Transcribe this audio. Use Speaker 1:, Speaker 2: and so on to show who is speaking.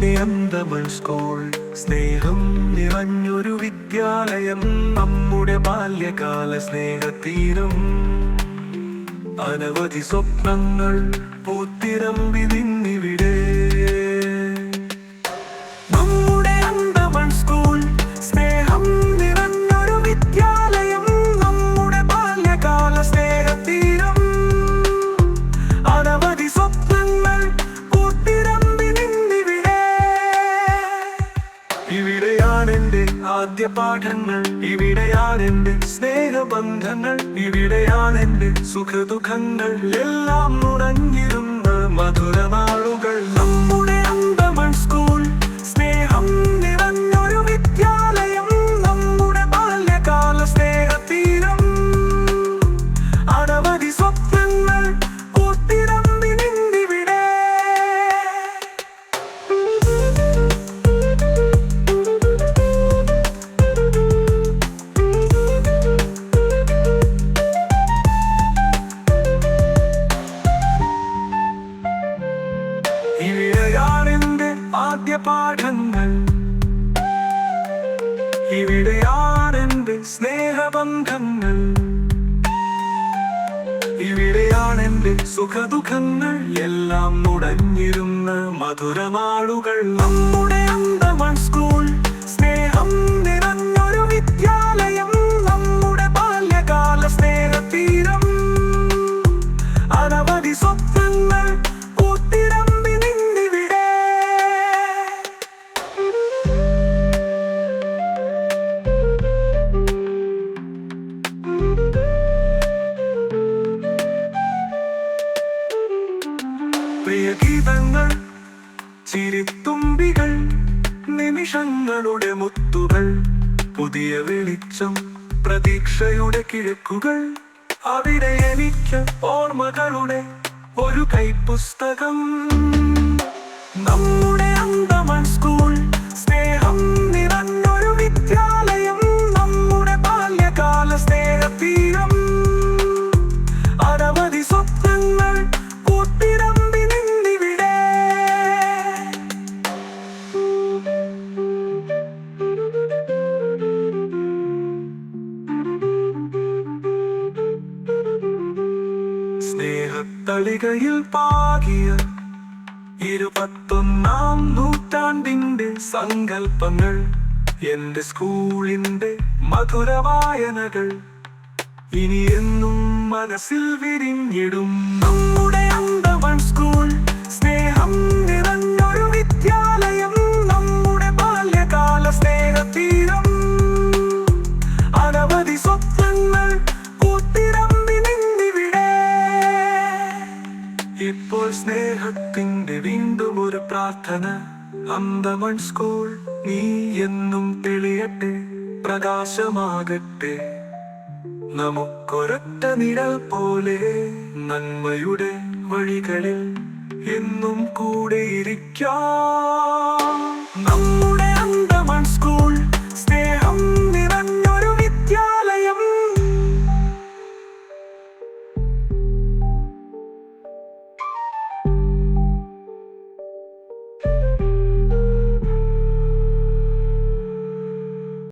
Speaker 1: നമ്മുടെ അന്തമൺ സ്കൂൾ സ്നേഹം നിറഞ്ഞൊരു വിദ്യാലയം, നമ്മുടെ ബാല്യകാല സ്നേഹതീരം. അനവധി സ്വപ്നങ്ങൾ പൂത്തിരമ്പി നിന്നിവിടെ. നമ്മുടെ അന്തമൺ സ്കൂൾ സ്നേഹം നിറഞ്ഞൊരു വിദ്യാലയം, നമ്മുടെ ബാല്യകാല സ്നേഹതീരം. അനവധി സ്വപ്നങ്ങൾ പൂത്തിരമ്പി നിന്നിവിടെ. ഇവിടെയാണെന്റെ ആദ്യ പാഠങ്ങൾ, ഇവിടെയാണെന്റെ സ്നേഹബന്ധങ്ങൾ, ഇവിടെയാണെന്റെ സുഖദുഃഖങ്ങൾ എല്ലാം നുറഞ്ഞിരുന്ന മധുരനാളുകൾ. നമ്മുടെ അന്തമൺ സ്കൂൾ സ്നേഹം നിറഞ്ഞൊരു വിദ്യാലയം, നമ്മുടെ ബാല്യകാല സ്നേഹതീരം. അനവധി സ്വപ്നങ്ങൾ പൂത്തിരമ്പി നിന്നിവിടെ. ഇവിടെയാണെന്റെ ആദ്യ പാഠങ്ങൾ, ഇവിടെയാണെന്റെ സ്നേഹബന്ധങ്ങൾ, ഇവിടെയാണെന്റെ സുഖദുഃഖങ്ങൾ എല്ലാം നുടഞ്ഞിരുന്ന മധുരനാളുകൾ. നമ്മുടെ അന്തമൺ സ്കൂൾ സ്നേഹം നിറഞ്ഞൊരു വിദ്യാലയം, നമ്മുടെ ബാല്യകാല സ്നേഹതീരം. അനവധി സ്വപ്നങ്ങൾ പൂത്തിരമ്പി നിന്നിവിടെ. പ്രിയഗീതങ്ങൾ, ചിരിത്തുമ്പികൾ, നിമിഷങ്ങളുടെ മുത്തുകൾ, പുതിയ വെളിച്ചം, പ്രതീക്ഷയുടെ കിഴക്കുകൾ. അവിടെ എനിക്ക് ഓർമ്മകളുടെ ഒരു കൈപ്പുസ്തകം. നമ്മുടെ അന്തമൺ സ്കൂൾ സ്നേഹം നിറഞ്ഞൊരു വിദ്യാലയം, നമ്മുടെ ബാല്യകാല സ്നേഹതീരം. അനവധി സ്വപ്നങ്ങൾ പൂത്തിരമ്പി നിന്നിവിടെ. സ്നേഹത്തളികയിൽ പാകിയ 21ാം നൂറ്റാണ്ടിന്റെ സങ്കൽപ്പങ്ങൾ, എന്റെ സ്കൂളിന്റെ മധുരവായനകൾ ഇനി എന്നും മനസ്സിൽ വിരിഞ്ഞിടും. നമ്മുടെ അന്തമൺ സ്കൂൾ സ്നേഹം നിറഞ്ഞൊരു വിദ്യാലയം, നമ്മുടെ ബാല്യകാല സ്നേഹതീരം. അനവധി സ്വപ്നങ്ങൾ പൂത്തിരമ്പി നിന്നിവിടെ. ഇപ്പോൾ സ്നേഹത്തിന്റെ വീണ്ടും ഒരു പ്രാർത്ഥന. അന്തമൺ സ്കൂൾ നീ എന്നും തെളിയട്ടെ, പ്രകാശമാകട്ടെ. നമുക്കൊരൊറ്റ നിഴൽ പോലെ നന്മയുടെ വഴികളിൽ എന്നും കൂടെയിരിക്കാം.